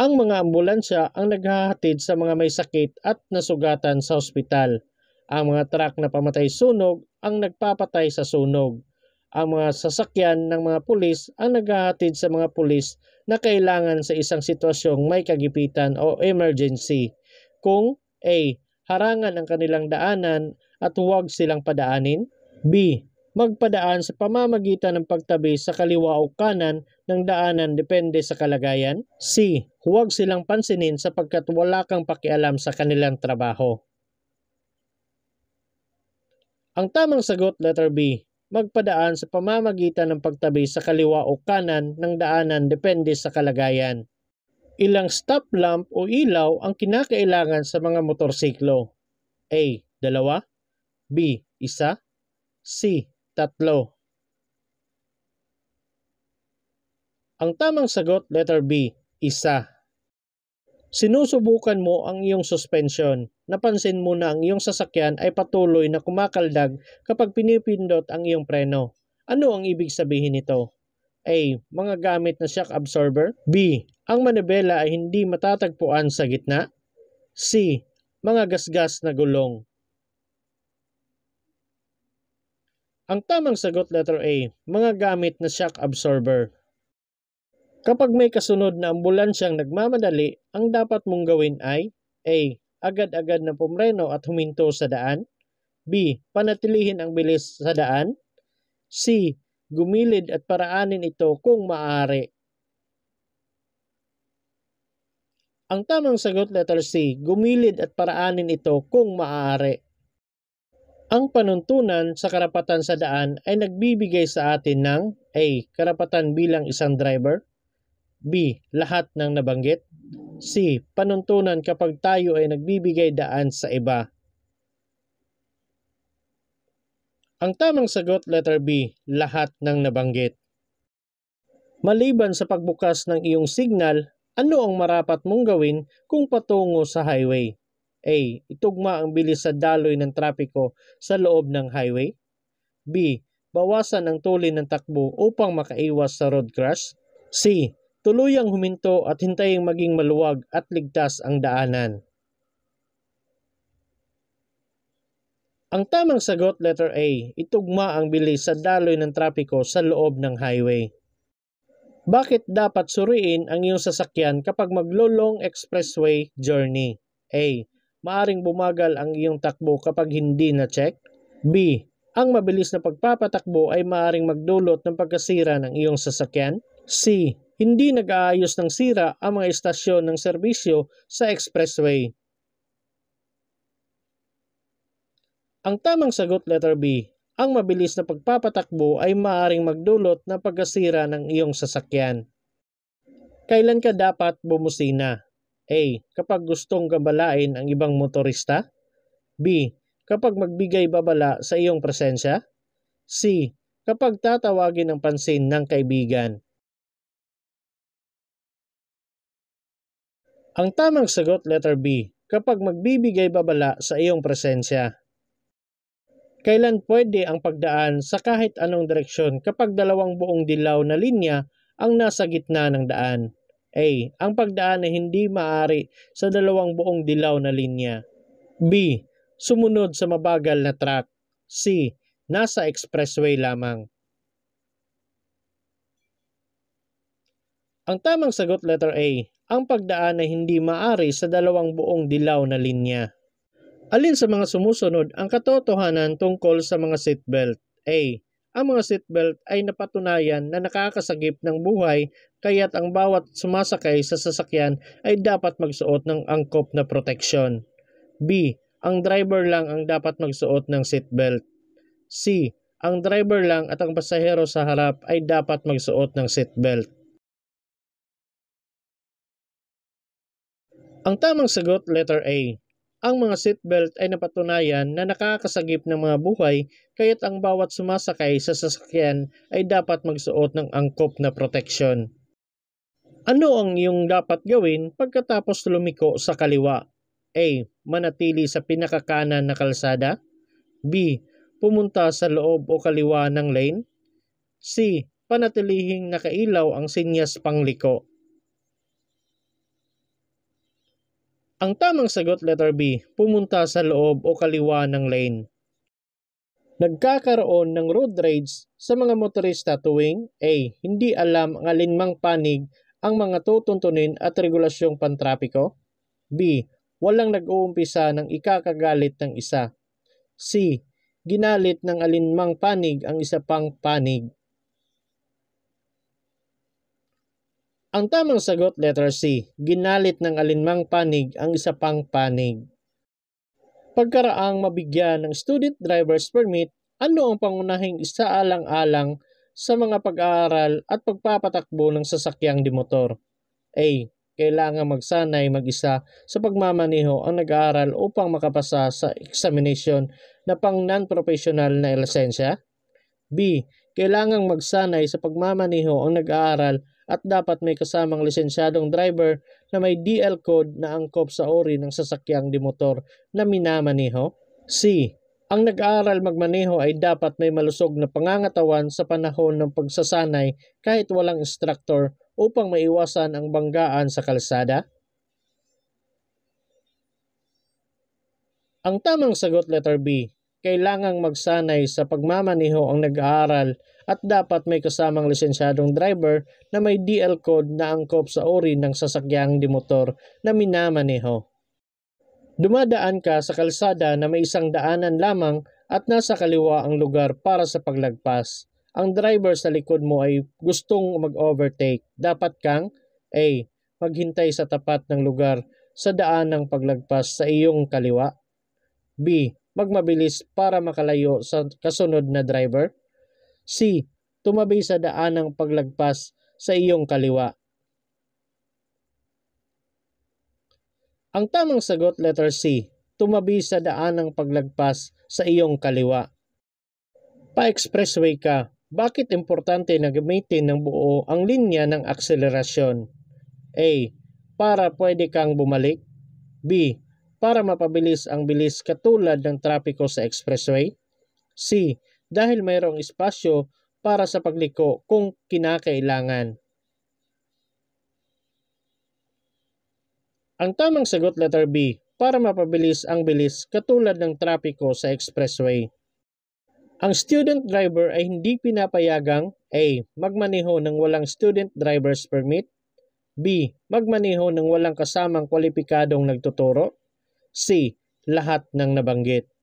Ang mga ambulansya ang naghahatid sa mga may sakit at nasugatan sa ospital. Ang mga truck na pamatay sunog ang nagpapatay sa sunog. Ang mga sasakyan ng mga pulis ang naghahatid sa mga pulis na kailangan sa isang sitwasyong may kagipitan o emergency. Kung A. Harangan ang kanilang daanan at huwag silang padaanin. B. Magpadaan sa pamamagitan ng pagtabi sa kaliwa o kanan ng daanan depende sa kalagayan. C. Huwag silang pansinin sapagkat wala kang pakialam sa kanilang trabaho. Ang tamang sagot, letter B. Magpadaan sa pamamagitan ng pagtabi sa kaliwa o kanan ng daanan depende sa kalagayan. Ilang stop lamp o ilaw ang kinakailangan sa mga motorsiklo? A. 2. B. 1. C. 3. Ang tamang sagot, letter B. 1. Sinusubukan mo ang iyong suspension. Napansin mo na ang iyong sasakyan ay patuloy na kumakaldag kapag pinipindot ang iyong preno. Ano ang ibig sabihin nito? A. Mga gamit na shock absorber. B. Ang manibela ay hindi matatagpuan sa gitna. C. Mga gasgas na gulong. Ang tamang sagot, letter A. Mga gamit na shock absorber. Kapag may kasunod na ambulansyang nagmamadali, ang dapat mong gawin ay A. Agad-agad na pumreno at huminto sa daan. B. Panatilihin ang bilis sa daan. C. Gumilid at paraanin ito kung maaari. Ang tamang sagot, letter C. Gumilid at paraanin ito kung maaari. Ang panuntunan sa karapatan sa daan ay nagbibigay sa atin ng A. Karapatan bilang isang driver. B. Lahat ng nabanggit. C. Panuntunan kapag tayo ay nagbibigay daan sa iba. Ang tamang sagot, letter B. Lahat ng nabanggit. Maliban sa pagbukas ng iyong signal, ano ang marapat mong gawin kung patungo sa highway? A. Itugma ang bilis sa daloy ng trapiko sa loob ng highway. B. Bawasan ang tulin ng takbo upang makaiwas sa road crash. C. Tuluyang huminto at hintaying maging maluwag at ligtas ang daanan. Ang tamang sagot, letter A. Itugma ang bilis sa daloy ng trapiko sa loob ng highway. Bakit dapat suriin ang iyong sasakyan kapag maglo-long expressway journey? A. Maaring bumagal ang iyong takbo kapag hindi na-check. B. Ang mabilis na pagpapatakbo ay maaring magdulot ng pagkasira ng iyong sasakyan. C. Hindi nag-aayos ng sira ang mga istasyon ng serbisyo sa expressway. Ang tamang sagot, letter B. Ang mabilis na pagpapatakbo ay maaaring magdulot ng pagkasira ng iyong sasakyan. Kailan ka dapat bumusina? A. Kapag gustong gabalain ang ibang motorista. B. Kapag magbigay babala sa iyong presensya. C. Kapag tatawagin ang pansin ng kaibigan. Ang tamang sagot, letter B. Kapag magbibigay babala sa iyong presensya. Kailan pwede ang pagdaan sa kahit anong direksyon kapag dalawang buong dilaw na linya ang nasa gitna ng daan? A. Ang pagdaan ay hindi maaari sa dalawang buong dilaw na linya. B. Sumunod sa mabagal na truck. C. Nasa expressway lamang. Ang tamang sagot, letter A. Ang pagdaan ay hindi maaari sa dalawang buong dilaw na linya. Alin sa mga sumusunod ang katotohanan tungkol sa mga seatbelt? A. Ang mga seatbelt ay napatunayan na nakakasagip ng buhay kaya't ang bawat sumasakay sa sasakyan ay dapat magsuot ng angkop na proteksyon. B. Ang driver lang ang dapat magsuot ng seatbelt. C. Ang driver lang at ang pasahero sa harap ay dapat magsuot ng seatbelt. Ang tamang sagot, letter A. Ang mga seatbelt ay napatunayan na nakakasagip ng mga buhay kaya't ang bawat sumasakay sa sasakyan ay dapat magsuot ng angkop na proteksyon. Ano ang iyong dapat gawin pagkatapos lumiko sa kaliwa? A. Manatili sa pinakakanan na kalsada. B. Pumunta sa loob o kaliwa ng lane. C. Panatilihing nakailaw ang sinyas pangliko. Ang tamang sagot letter B, pumunta sa loob o kaliwa ng lane. Nagkakaroon ng road rage sa mga motorista tuwing A. Hindi alam ang alinmang panig ang mga tutuntunin at regulasyong pantrapiko. B. Walang nag-uumpisa ng ikakagalit ng isa. C. Ginalit ng alinmang panig ang isa pang panig. Ang tamang sagot letter C. Ginalit ng alinmang panig ang isa pang panig. Pagkaraang mabigyan ng student driver's permit, ano ang pangunahing isaalang-alang sa mga pag-aaral at pagpapatakbo ng sasakyang dimotor? A. Kailangan magsanay mag-isa sa pagmamaneho ang nag-aaral upang makapasa sa examination na pang non-professional na lisensya. B. Kailangang magsanay sa pagmamaneho ang nag-aaral at dapat may kasamang lisensyadong driver na may DL code na angkop sa uri ng sasakyang dimotor na minamaneho. C. Ang nag-aaral magmaneho ay dapat may malusog na pangangatawan sa panahon ng pagsasanay kahit walang instructor upang maiwasan ang banggaan sa kalsada. Ang tamang sagot letter B. Kailangang magsanay sa pagmamaneho ang nag-aaral at dapat may kasamang lisensyadong driver na may DL code na angkop sa uri ng sasakyang dimotor na minamaneho. Dumadaan ka sa kalsada na may isang daanan lamang at nasa kaliwa ang lugar para sa paglagpas. Ang driver sa likod mo ay gustong mag-overtake. Dapat kang A. Maghintay sa tapat ng lugar sa daan ng paglagpas sa iyong kaliwa. B. Magmabilis para makalayo sa kasunod na driver. C. Tumabi sa daan ng paglagpas sa iyong kaliwa. Ang tamang sagot letter C. Tumabi sa daan ng paglagpas sa iyong kaliwa. Pa-expressway ka. Bakit importante na gamitin ng buo ang linya ng akselerasyon? A. Para pwede kang bumalik. B. Para mapabilis ang bilis katulad ng trapiko sa expressway. C. Dahil mayroong espasyo para sa pagliko kung kinakailangan. Ang tamang sagot letter B. Para mapabilis ang bilis katulad ng trapiko sa expressway. Ang student driver ay hindi pinapayagang A. Magmaneho ng walang student driver's permit. B. Magmaneho ng walang kasamang kwalipikadong nagtuturo. C. Lahat ng nabanggit.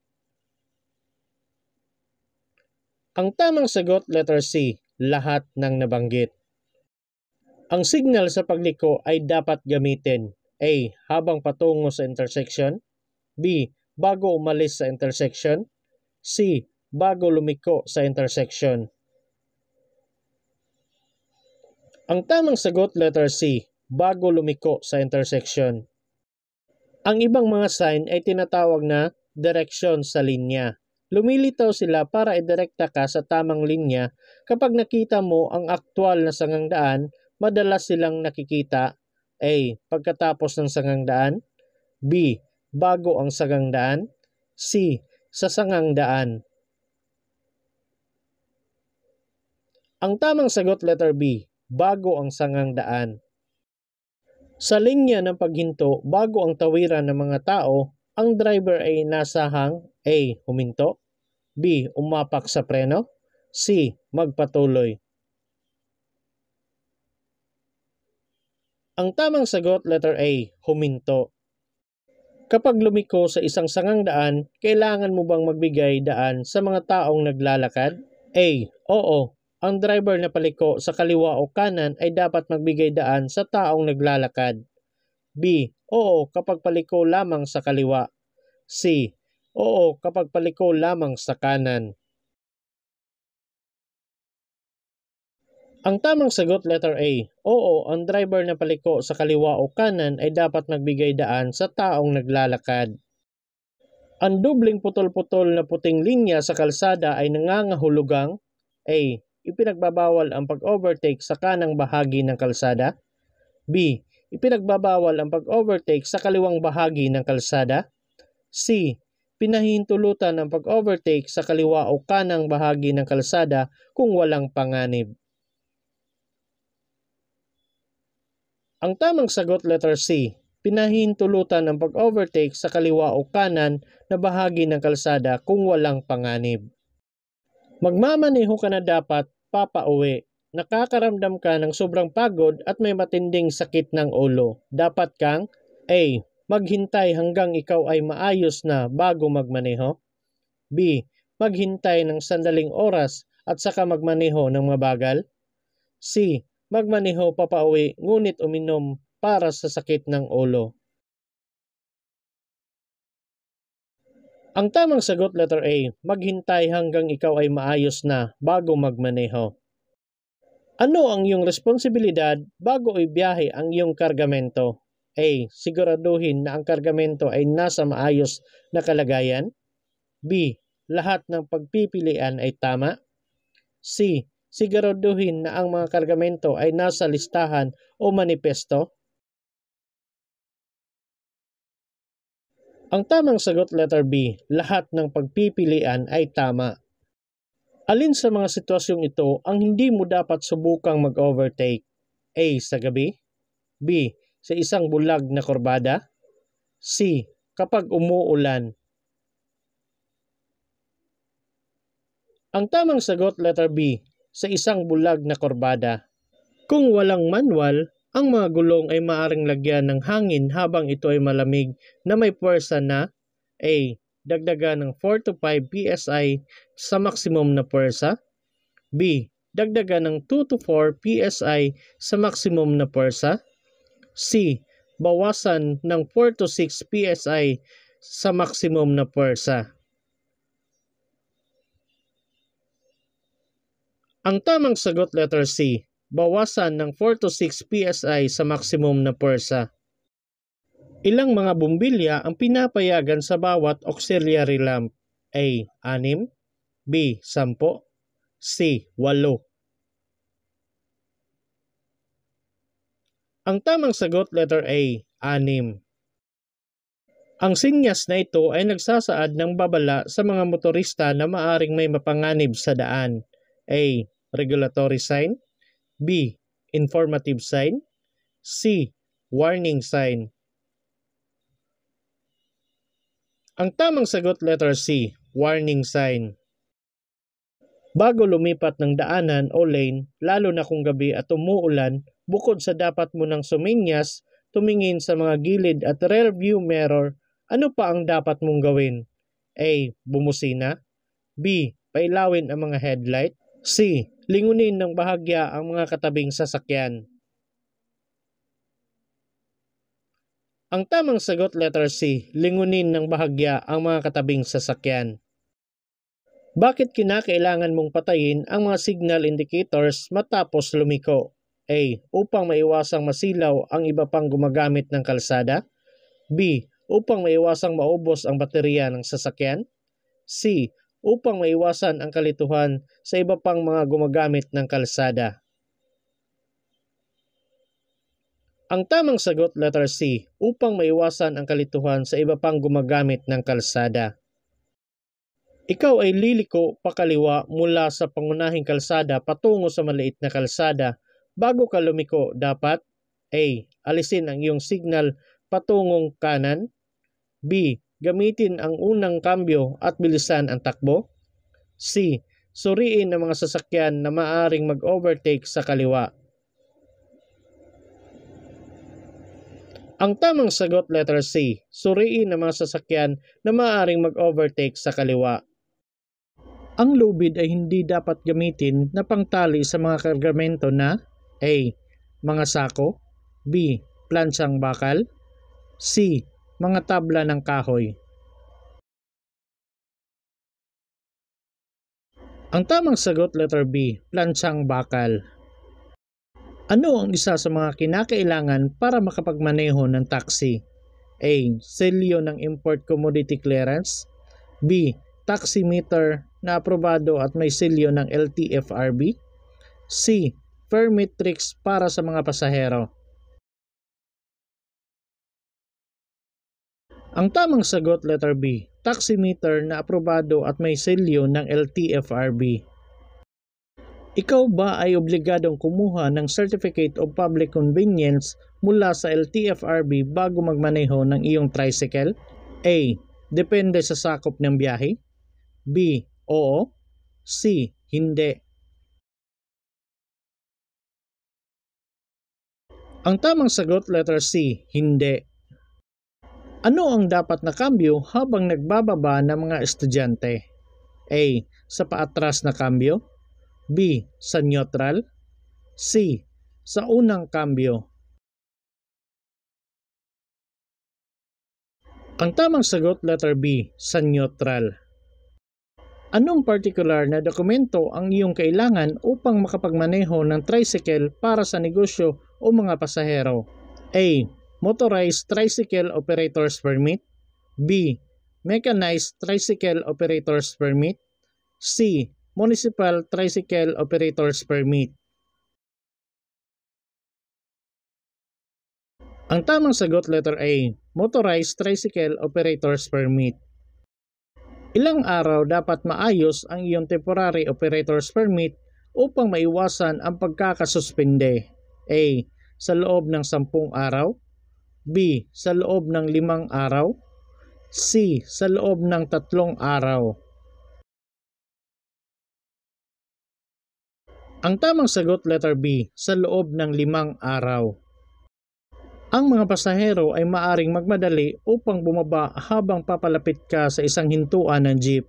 Ang tamang sagot letter C. Lahat ng nabanggit. Ang signal sa pagliko ay dapat gamitin. A. Habang patungo sa intersection. B. Bago umalis sa intersection. C. Bago lumiko sa intersection. Ang tamang sagot letter C. Bago lumiko sa intersection. Ang ibang mga sign ay tinatawag na direksyon sa linya. Lumilitaw sila para idirekta ka sa tamang linya. Kapag nakita mo ang aktwal na sangangdaan, madalas silang nakikita A. Pagkatapos ng sangangdaan. B. Bago ang sangangdaan. C. Sa sangangdaan. Ang tamang sagot letter B. Bago ang sangangdaan. Sa linya ng paghinto bago ang tawiran ng mga tao, ang driver ay nasahang A. Huminto. B. Umapak sa preno. C. Magpatuloy. Ang tamang sagot letter A. Huminto. Kapag lumiko sa isang sangangdaan, kailangan mo bang magbigay daan sa mga taong naglalakad? A. Oo. Ang driver na paliko sa kaliwa o kanan ay dapat magbigay daan sa taong naglalakad. B. Oo kapag paliko lamang sa kaliwa. C. Oo kapag paliko lamang sa kanan. Ang tamang sagot letter A. Oo, ang driver na paliko sa kaliwa o kanan ay dapat magbigay daan sa taong naglalakad. Ang dubling putol-putol na puting linya sa kalsada ay nangangahulugang A. Ipinagbabawal ang pag-overtake sa kanang bahagi ng kalsada. B. Ipinagbabawal ang pag-overtake sa kaliwang bahagi ng kalsada. C. Pinahihintulutan ang pag-overtake sa kaliwa o kanang bahagi ng kalsada kung walang panganib. Ang tamang sagot letter C. pinahihintulutan ang pag-overtake sa kaliwa o kanan na bahagi ng kalsada kung walang panganib. Magmamaneho ka na dapat papauwi. Nakakaramdam ka ng sobrang pagod at may matinding sakit ng ulo. Dapat kang A. Maghintay hanggang ikaw ay maayos na bago magmaneho. B. Maghintay ng sandaling oras at saka magmaneho ng mabagal. C. Magmaneho papauwi ngunit uminom para sa sakit ng ulo. Ang tamang sagot letter A. Maghintay hanggang ikaw ay maayos na bago magmaneho. Ano ang iyong responsibilidad bago ibiyahe ang iyong kargamento? A. Siguraduhin na ang kargamento ay nasa maayos na kalagayan. B. Lahat ng pagpipilian ay tama. C. Siguraduhin na ang mga kargamento ay nasa listahan o manipesto. Ang tamang sagot letter B. Lahat ng pagpipilian ay tama. Alin sa mga sitwasyong ito ang hindi mo dapat subukang mag-overtake? A. Sa gabi. B. Sa isang bulag na kurbada. C. Kapag umuulan. Ang tamang sagot letter B. Sa isang bulag na kurbada. Kung walang manual, ang mga gulong ay maaaring lagyan ng hangin habang ito ay malamig na may puwersa na A. Dagdagan ng 4 to 5 PSI sa maximum na puwersa. B. Dagdagan ng 2 to 4 PSI sa maximum na puwersa. C. Bawasan ng 4 to 6 PSI sa maximum na puwersa. Ang tamang sagot letter C. Bawasan ng 4 to 6 PSI sa maximum na puwersa. Ilang mga bumbilya ang pinapayagan sa bawat auxiliary lamp? A. 6. B. 10. C. 8. Ang tamang sagot letter A. 6. Ang sinyas na ito ay nagsasaad ng babala sa mga motorista na maaring may mapanganib sa daan. A. Regulatory sign. B. Informative sign. C. Warning sign. Ang tamang sagot letter C. Warning sign. Bago lumipat ng daanan o lane, lalo na kung gabi at umuulan, bukod sa dapat mo nang suminyas, tumingin sa mga gilid at rear view mirror, ano pa ang dapat mong gawin? A. Bumusina. B. Pailawin ang mga headlight. C. Lingunin ng bahagya ang mga katabing sasakyan. Ang tamang sagot letter C. Lingunin ng bahagya ang mga katabing sasakyan. Bakit kinakailangan mong patayin ang mga signal indicators matapos lumiko? A. Upang maiwasang masilaw ang iba pang gumagamit ng kalsada. B. Upang maiwasang maubos ang baterya ng sasakyan. C. Upang maiwasan ang kalituhan sa iba pang mga gumagamit ng kalsada. Ang tamang sagot letter C. Upang maiwasan ang kalituhan sa iba pang gumagamit ng kalsada. Ikaw ay liliko pakaliwa mula sa pangunahing kalsada patungo sa maliit na kalsada. Bago ka lumiko, dapat A. Alisin ang iyong signal patungong kanan. B. Gamitin ang unang kambyo at bilisan ang takbo. C. Suriin ang mga sasakyan na maaaring mag-overtake sa kaliwa. Ang tamang sagot letter C. Suriin ang mga sasakyan na maaaring mag-overtake sa kaliwa. Ang lubid ay hindi dapat gamitin na pangtali sa mga kargamento na A. Mga sako. B. Plansyang bakal. C. Mga tabla ng kahoy. Ang tamang sagot letter B. Plansyang bakal. Ano ang isa sa mga kinakailangan para makapagmaneho ng taxi? A. Selyo ng Import Commodity Clearance. B. Taximeter na aprobado at may selyo ng LTFRB. C. Permit tricks para sa mga pasahero. Ang tamang sagot letter B. Taximeter na aprobado at may selyo ng LTFRB. Ikaw ba ay obligadong kumuha ng Certificate of Public Convenience mula sa LTFRB bago magmaneho ng iyong tricycle? A. Depende sa sakop ng biyahe. B. Oo. C. Hindi. Ang tamang sagot, letter C. Hindi. Ano ang dapat na kambyo habang nagbababa ng mga estudyante? A. Sa paatras na kambyo. B. Sa neutral. C. Sa unang kambyo. Ang tamang sagot, letter B. Sa neutral. Anong particular na dokumento ang iyong kailangan upang makapagmaneho ng tricycle para sa negosyo o mga pasahero? A. Motorized Tricycle Operator's Permit. B. Mechanized Tricycle Operator's Permit. C. Municipal Tricycle Operator's Permit. Ang tamang sagot, letter A. Motorized Tricycle Operator's Permit. Ilang araw dapat maayos ang iyong Temporary Operator's Permit upang maiwasan ang pagkakasuspinde? A. Sa loob ng 10 araw. B. Sa loob ng 5 araw. C. Sa loob ng 3 araw. Ang tamang sagot, letter B. Sa loob ng 5 araw. Ang mga pasahero ay maaring magmadali upang bumaba habang papalapit ka sa isang hintuan ng jeep.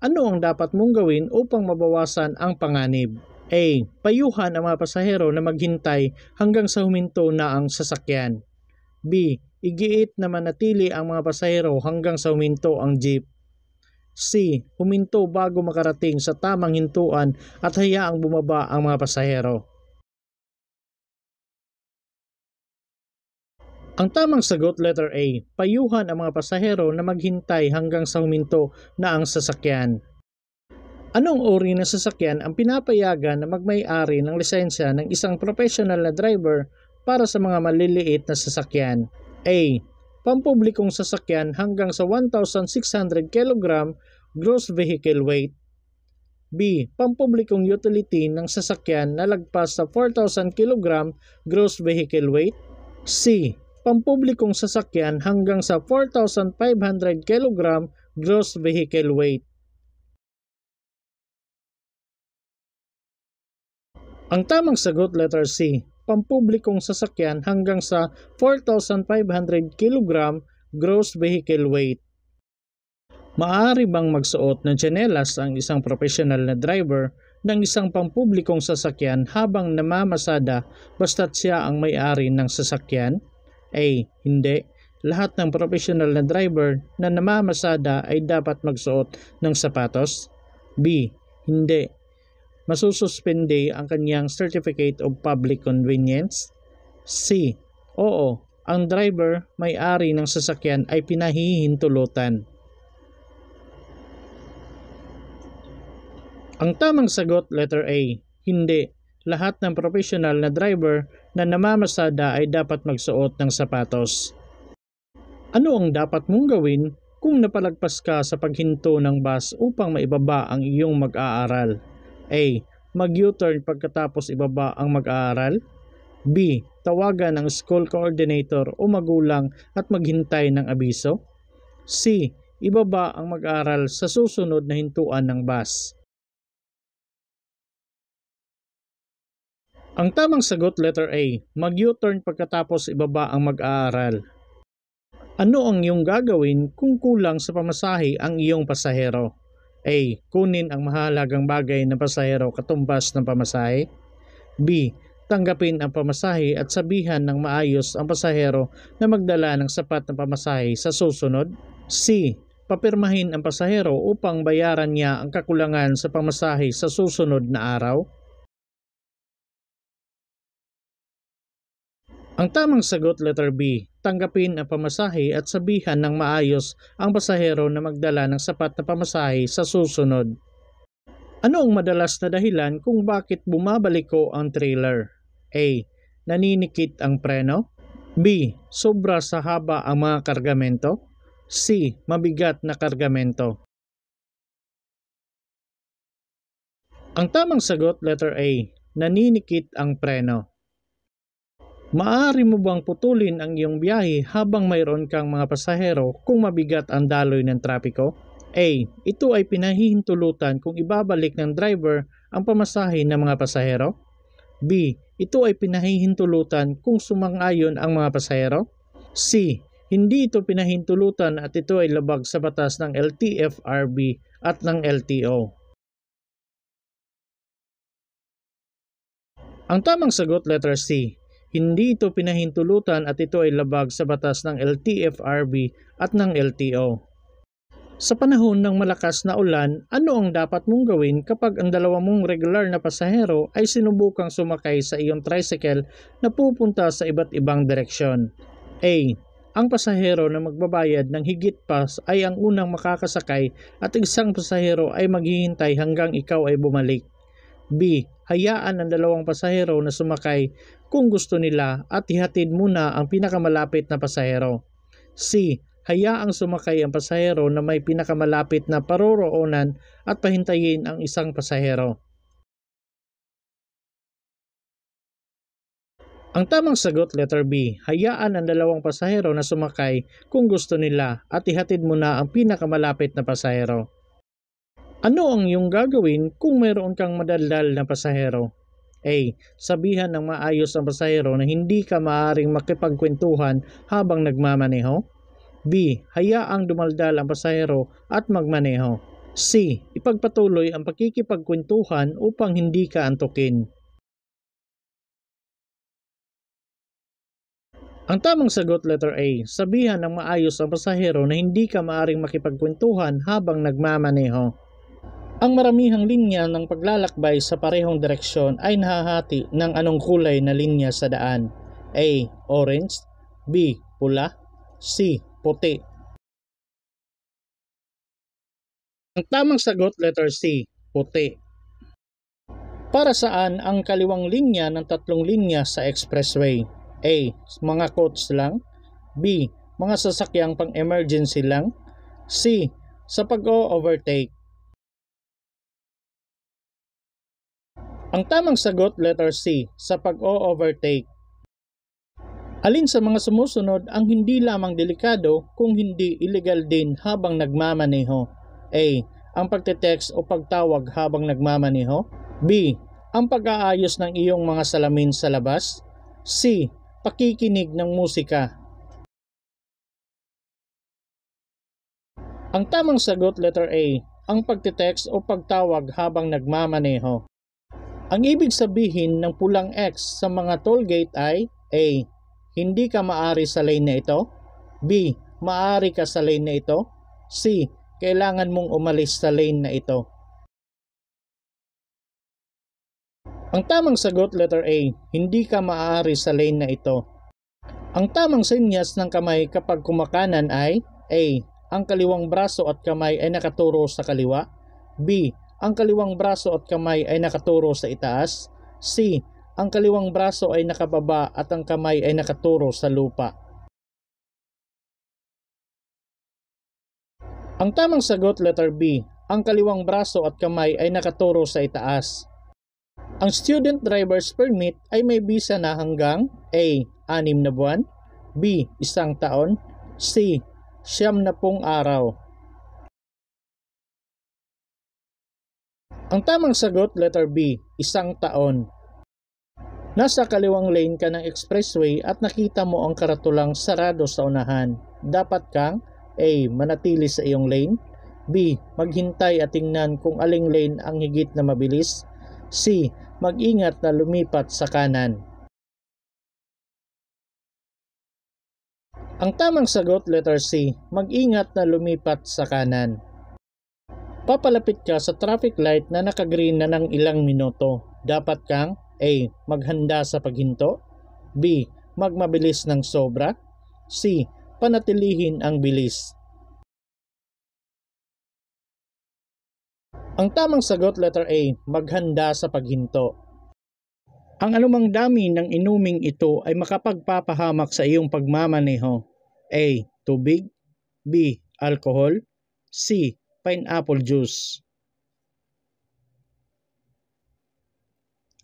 Ano ang dapat mong gawin upang mabawasan ang panganib? A. Payuhan ang mga pasahero na maghintay hanggang sa huminto na ang sasakyan. B. Igiit na manatili ang mga pasahero hanggang sa huminto ang jeep. C. Huminto bago makarating sa tamang hintuan at hayaang bumaba ang mga pasahero. Ang tamang sagot, letter A. Payuhan ang mga pasahero na maghintay hanggang sa huminto na ang sasakyan. Anong uri ng sasakyan ang pinapayagan na magmay-ari ng lisensya ng isang professional na driver para sa mga maliliit na sasakyan? A. Pampublikong sasakyan hanggang sa 1,600 kg gross vehicle weight. B. Pampublikong utility ng sasakyan na lagpas sa 4,000 kg gross vehicle weight. C. Pampublikong sasakyan hanggang sa 4,500 kg gross vehicle weight. Ang tamang sagot, letter C. Pampublikong sasakyan hanggang sa 4,500 kg gross vehicle weight. Maaari bang magsuot ng tsinelas ang isang professional na driver ng isang pampublikong sasakyan habang namamasada basta't siya ang may-ari ng sasakyan? A. Hindi. Lahat ng professional na driver na namamasada ay dapat magsuot ng sapatos. B. Hindi. Masususpende ang kanyang Certificate of Public Convenience. C. Oo. Ang driver, may-ari ng sasakyan ay pinahihintulutan. Ang tamang sagot, letter A. Hindi. Lahat ng professional na driver na namamasada ay dapat magsuot ng sapatos. Ano ang dapat mong gawin kung napalagpas ka sa paghinto ng bus upang maibaba ang iyong mag-aaral? A. Mag-U-turn pagkatapos ibaba ang mag-aaral. B. Tawagan ang school coordinator o magulang at maghintay ng abiso. C. Ibaba ang mag-aaral sa susunod na hintuan ng bus. Ang tamang sagot, letter A. Mag-U-turn pagkatapos ibaba ang mag-aaral. Ano ang iyong gagawin kung kulang sa pamasahe ang iyong pasahero? A. Kunin ang mahalagang bagay ng pasahero katumbas ng pamasahe. B. Tanggapin ang pamasahe at sabihan ng maayos ang pasahero na magdala ng sapat na pamasahe sa susunod. C. Papirmahin ang pasahero upang bayaran niya ang kakulangan sa pamasahe sa susunod na araw. Ang tamang sagot, letter B. Tanggapin ang pamasahe at sabihan ng maayos ang pasahero na magdala ng sapat na pamasahe sa susunod. Ano ang madalas na dahilan kung bakit bumabaliko ang trailer? A. Naninikit ang preno. B. Sobra sa haba ang mga kargamento. C. Mabigat na kargamento. Ang tamang sagot, letter A, naninikit ang preno. Maaari mo bang putulin ang iyong biyahe habang mayroon kang mga pasahero kung mabigat ang daloy ng trapiko? A. Ito ay pinahihintulutan kung ibabalik ng driver ang pamasahe ng mga pasahero. B. Ito ay pinahihintulutan kung sumang-ayon ang mga pasahero. C. Hindi ito pinahihintulutan at ito ay labag sa batas ng LTFRB at ng LTO. Ang tamang sagot, letter C. Hindi ito pinahintulutan at ito ay labag sa batas ng LTFRB at ng LTO. Sa panahon ng malakas na ulan, ano ang dapat mong gawin kapag ang dalawa mong regular na pasahero ay sinubukang sumakay sa iyong tricycle na pupunta sa iba't ibang direksyon? A. Ang pasahero na magbabayad ng higit pa ay ang unang makakasakay at isang pasahero ay maghihintay hanggang ikaw ay bumalik. B. Hayaan ang dalawang pasahero na sumakay kung gusto nila at ihatid muna ang pinakamalapit na pasahero. C. Hayaang sumakay ang pasahero na may pinakamalapit na paroroonan at pahintayin ang isang pasahero. Ang tamang sagot, letter B. Hayaan ang dalawang pasahero na sumakay kung gusto nila at ihatid muna ang pinakamalapit na pasahero. Ano ang iyong gagawin kung mayroon kang madaldal na pasahero? A. Sabihan ng maayos ang pasahero na hindi ka maaaring makipagkwentuhan habang nagmamaneho. B. Hayaang dumaldal ang pasahero at magmaneho. C. Ipagpatuloy ang pakikipagkwentuhan upang hindi ka antukin. Ang tamang sagot, letter A. Sabihan ng maayos ang pasahero na hindi ka maaaring makipagkwentuhan habang nagmamaneho. Ang maramihang linya ng paglalakbay sa parehong direksyon ay nahahati ng anong kulay na linya sa daan? A. Orange. B. Pula. C. Puti. Ang tamang sagot, letter C. Puti. Para saan ang kaliwang linya ng tatlong linya sa expressway? A. Mga coach lang. B. Mga sasakyang pang-emergency lang. C. Sa pag-o-overtake. Ang tamang sagot, letter C, sa pag-o-overtake. Alin sa mga sumusunod ang hindi lamang delikado kung hindi illegal din habang nagmamaneho? A. Ang pagte-text o pagtawag habang nagmamaneho. B. Ang pag-aayos ng iyong mga salamin sa labas. C. Pakikinig ng musika. Ang tamang sagot, letter A, ang pagte-text o pagtawag habang nagmamaneho. Ang ibig sabihin ng pulang X sa mga toll gate ay A. Hindi ka maaari sa lane na ito. B. Maaari ka sa lane na ito. C. Kailangan mong umalis sa lane na ito. Ang tamang sagot, letter A. Hindi ka maaari sa lane na ito. Ang tamang senyas ng kamay kapag kumakanan ay A. Ang kaliwang braso at kamay ay nakaturo sa kaliwa. B. Ang kaliwang braso at kamay ay nakaturo sa itaas. C. Ang kaliwang braso ay nakababa at ang kamay ay nakaturo sa lupa. Ang tamang sagot, letter B. Ang kaliwang braso at kamay ay nakaturo sa itaas. Ang student driver's permit ay may bisa na hanggang A. 6 na buwan. B. 1 taon. C. 90 araw. Ang tamang sagot, letter B, 1 taon. Nasa kaliwang lane ka ng expressway at nakita mo ang karatulang sarado sa unahan. Dapat kang A. Manatili sa iyong lane. B. Maghintay at tingnan kung aling lane ang higit na mabilis. C. Mag-ingat na lumipat sa kanan. Ang tamang sagot, letter C, mag-ingat na lumipat sa kanan. Papalapit ka sa traffic light na nakagreen na ng ilang minuto. Dapat kang A. Maghanda sa paghinto. B. Magmabilis ng sobra. C. Panatilihin ang bilis. Ang tamang sagot, letter A. Maghanda sa paghinto. Ang anumang dami ng inuming ito ay makapagpapahamak sa iyong pagmamaneho. A. Tubig. B. Alcohol. C. Pineapple juice.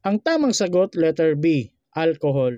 Ang tamang sagot, letter B, alcohol.